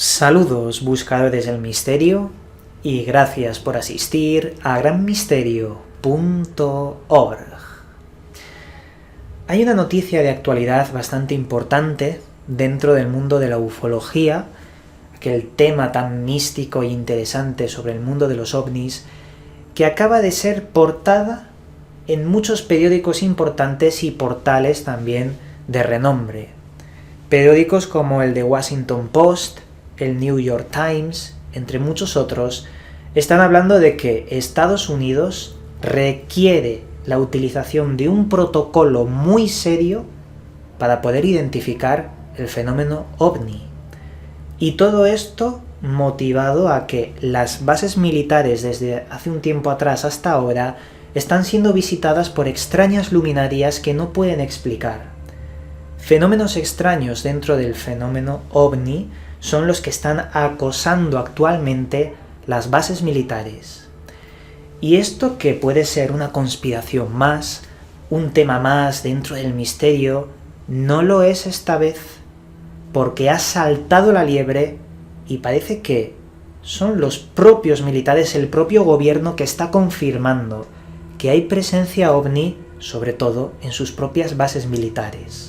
Saludos buscadores del misterio y gracias por asistir a granmisterio.org. Hay una noticia de actualidad bastante importante dentro del mundo de la ufología, aquel tema tan místico e interesante sobre el mundo de los ovnis, que acaba de ser portada en muchos periódicos importantes y portales también de renombre. Periódicos como el The Washington Post, el New York Times, entre muchos otros, están hablando de que Estados Unidos requiere la utilización de un protocolo muy serio para poder identificar el fenómeno ovni. Y todo esto motivado a que las bases militares desde hace un tiempo atrás hasta ahora están siendo visitadas por extrañas luminarias que no pueden explicar. Fenómenos extraños dentro del fenómeno ovni son los que están acosando actualmente las bases militares. Y esto, que puede ser una conspiración más, un tema más dentro del misterio, no lo es esta vez, porque ha saltado la liebre y parece que son los propios militares, el propio gobierno, que está confirmando que hay presencia ovni, sobre todo en sus propias bases militares.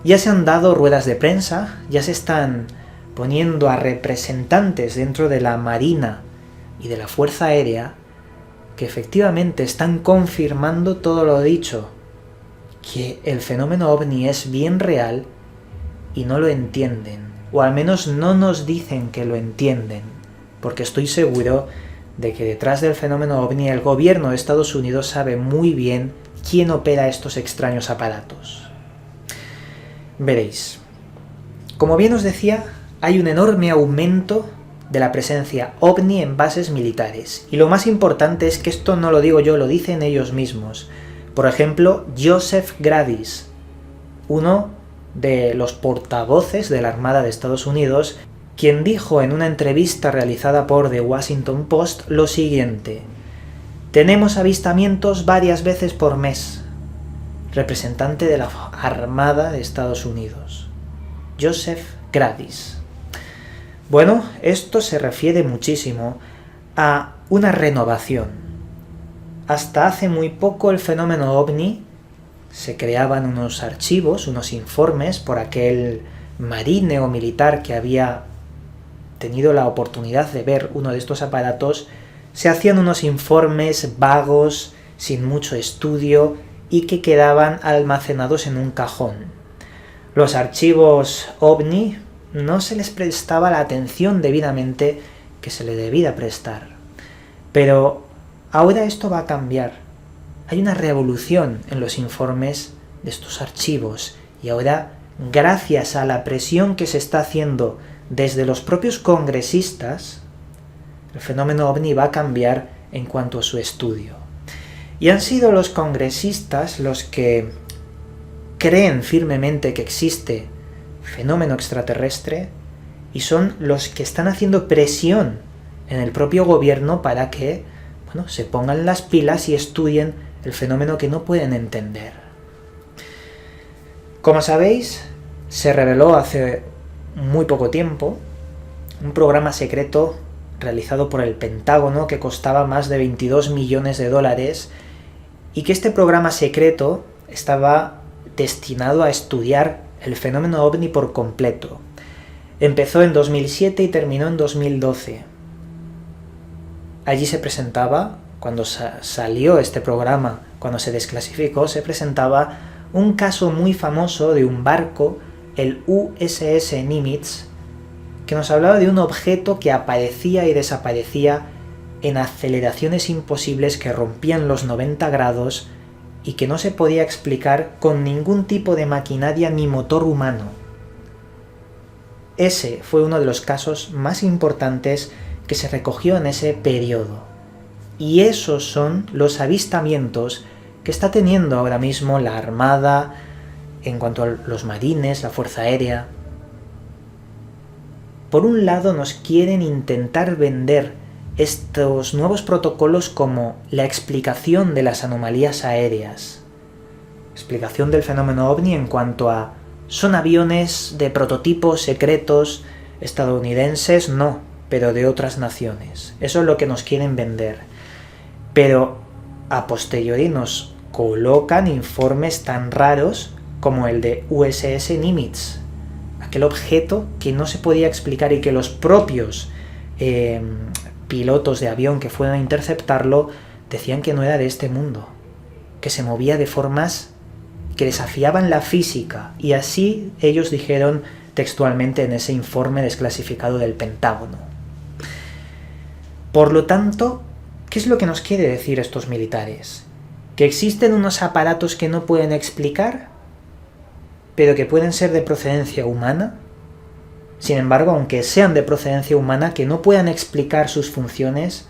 Ya se han dado ruedas de prensa, ya se están poniendo a representantes dentro de la Marina y de la Fuerza Aérea que efectivamente están confirmando todo lo dicho, que el fenómeno ovni es bien real y no lo entienden, o al menos no nos dicen que lo entienden, porque estoy seguro de que detrás del fenómeno ovni el gobierno de Estados Unidos sabe muy bien quién opera estos extraños aparatos. Veréis, como bien os decía, hay un enorme aumento de la presencia ovni en bases militares. Y lo más importante es que esto no lo digo yo, lo dicen ellos mismos. Por ejemplo, Joseph Gradis, uno de los portavoces de la Armada de Estados Unidos, quien dijo en una entrevista realizada por The Washington Post lo siguiente: tenemos avistamientos varias veces por mes. Representante de la Armada de Estados Unidos, Joseph Gradis. Bueno, esto se refiere muchísimo a una renovación. Hasta hace muy poco el fenómeno ovni se creaban unos archivos, unos informes por aquel marine o militar que había tenido la oportunidad de ver uno de estos aparatos. Se hacían unos informes vagos, sin mucho estudio, y que quedaban almacenados en un cajón. Los archivos ovni no se les prestaba la atención debidamente que se le debía prestar. Pero ahora esto va a cambiar. Hay una revolución en los informes de estos archivos, y ahora, gracias a la presión que se está haciendo desde los propios congresistas, el fenómeno ovni va a cambiar en cuanto a su estudio. Y han sido los congresistas los que creen firmemente que existe fenómeno extraterrestre, y son los que están haciendo presión en el propio gobierno para que, se pongan las pilas y estudien el fenómeno que no pueden entender. Como sabéis, se reveló hace muy poco tiempo un programa secreto realizado por el Pentágono que costaba más de 22 millones de dólares, y que este programa secreto estaba destinado a estudiar el fenómeno ovni por completo. Empezó en 2007 y terminó en 2012. Allí se presentaba, cuando salió este programa, cuando se desclasificó, se presentaba un caso muy famoso de un barco, el USS Nimitz, que nos hablaba de un objeto que aparecía y desaparecía en aceleraciones imposibles que rompían los 90 grados y que no se podía explicar con ningún tipo de maquinaria ni motor humano. Ese fue uno de los casos más importantes que se recogió en ese periodo. Y esos son los avistamientos que está teniendo ahora mismo la Armada en cuanto a los marines, la Fuerza Aérea. Por un lado, nos quieren intentar vender estos nuevos protocolos como la explicación de las anomalías aéreas, explicación del fenómeno ovni en cuanto a son aviones de prototipos secretos estadounidenses no, pero de otras naciones. Eso es lo que nos quieren vender. Pero a posteriori nos colocan informes tan raros como el de USS Nimitz, aquel objeto que no se podía explicar y que los propios pilotos de avión que fueron a interceptarlo decían que no era de este mundo, que se movía de formas que desafiaban la física, y así ellos dijeron textualmente en ese informe desclasificado del Pentágono. Por lo tanto, ¿qué es lo que nos quiere decir estos militares? ¿Que existen unos aparatos que no pueden explicar, pero que pueden ser de procedencia humana? Sin embargo, aunque sean de procedencia humana, que no puedan explicar sus funciones,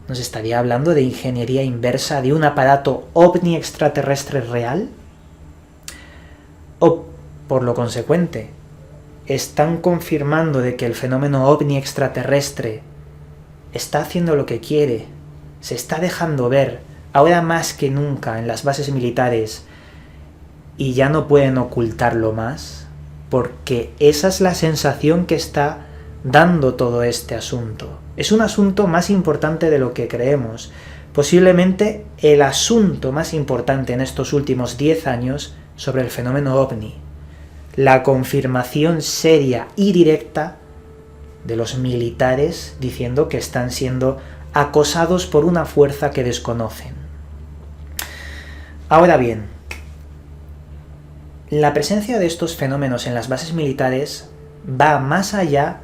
¿nos estaría hablando de ingeniería inversa de un aparato ovni extraterrestre real? O, por lo consecuente, están confirmando de que el fenómeno ovni extraterrestre está haciendo lo que quiere, se está dejando ver, ahora más que nunca en las bases militares, y ya no pueden ocultarlo más, porque esa es la sensación que está dando todo este asunto. Es un asunto más importante de lo que creemos, posiblemente el asunto más importante en estos últimos 10 años sobre el fenómeno ovni, la confirmación seria y directa de los militares diciendo que están siendo acosados por una fuerza que desconocen. Ahora bien, la presencia de estos fenómenos en las bases militares va más allá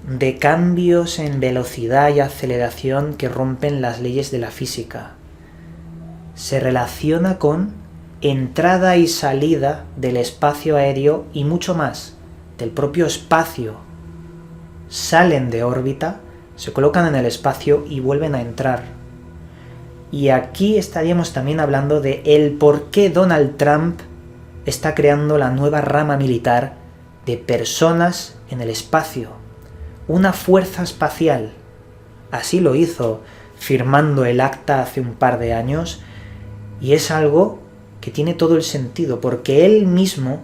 de cambios en velocidad y aceleración que rompen las leyes de la física. Se relaciona con entrada y salida del espacio aéreo y mucho más, del propio espacio. Salen de órbita, se colocan en el espacio y vuelven a entrar. Y aquí estaríamos también hablando de el por qué Donald Trump está creando la nueva rama militar de personas en el espacio, una fuerza espacial. Así lo hizo firmando el acta hace un par de años, y es algo que tiene todo el sentido, porque él mismo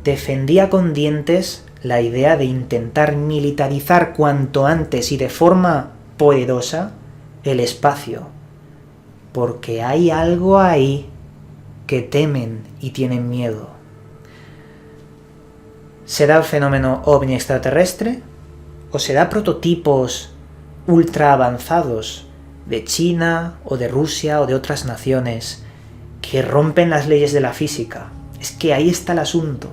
defendía con dientes la idea de intentar militarizar cuanto antes y de forma poderosa el espacio, porque hay algo ahí que temen y tienen miedo. ¿Será el fenómeno ovni extraterrestre? ¿O será prototipos ultra avanzados de China o de Rusia o de otras naciones que rompen las leyes de la física? Es que ahí está el asunto.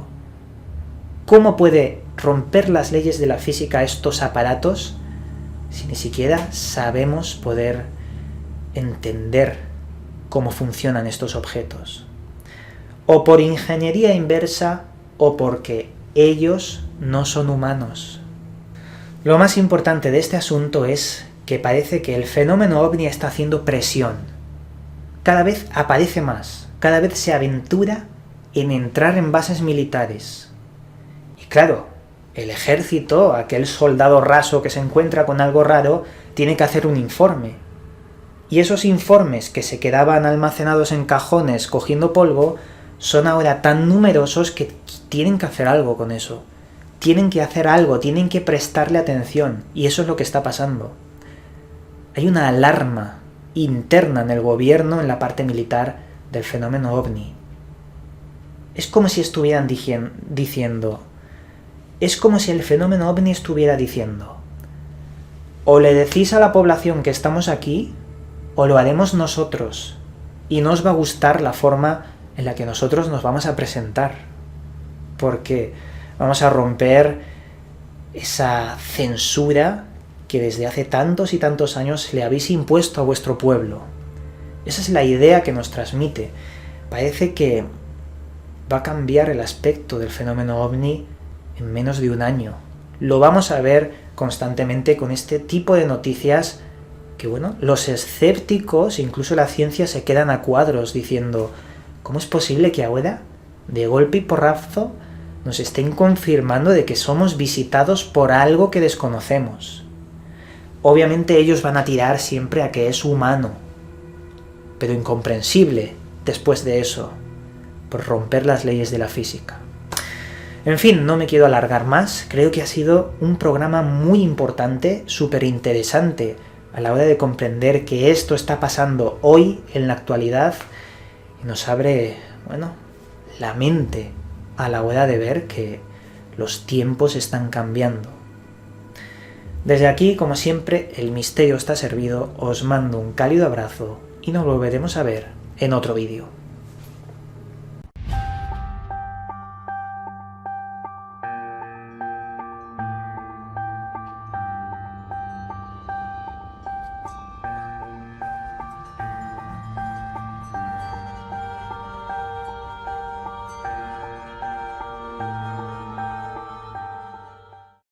¿Cómo puede romper las leyes de la física estos aparatos si ni siquiera sabemos poder entender cómo funcionan estos objetos? O por ingeniería inversa o porque ellos no son humanos. Lo más importante de este asunto es que parece que el fenómeno ovni está haciendo presión. Cada vez aparece más, cada vez se aventura en entrar en bases militares. Y claro, el ejército, aquel soldado raso que se encuentra con algo raro, tiene que hacer un informe. Y esos informes que se quedaban almacenados en cajones cogiendo polvo son ahora tan numerosos que tienen que hacer algo con eso. Tienen que hacer algo, tienen que prestarle atención, y eso es lo que está pasando. Hay una alarma interna en el gobierno, en la parte militar, del fenómeno ovni. Es como si estuvieran diciendo, es como si el fenómeno ovni estuviera diciendo, o le decís a la población que estamos aquí, o lo haremos nosotros, y no os va a gustar la forma en la que nosotros nos vamos a presentar, porque vamos a romper esa censura que desde hace tantos y tantos años le habéis impuesto a vuestro pueblo. Esa es la idea que nos transmite. Parece que va a cambiar el aspecto del fenómeno ovni en menos de un año. Lo vamos a ver constantemente con este tipo de noticias que, bueno, los escépticos, incluso la ciencia, se quedan a cuadros diciendo, ¿cómo es posible que ahora, de golpe y porrazo, nos estén confirmando de que somos visitados por algo que desconocemos? Obviamente ellos van a tirar siempre a que es humano, pero incomprensible después de eso, por romper las leyes de la física. En fin, no me quiero alargar más, creo que ha sido un programa muy importante, súper interesante, a la hora de comprender que esto está pasando hoy, en la actualidad, y nos abre, la mente a la hora de ver que los tiempos están cambiando. Desde aquí, como siempre, el misterio está servido, os mando un cálido abrazo y nos volveremos a ver en otro vídeo.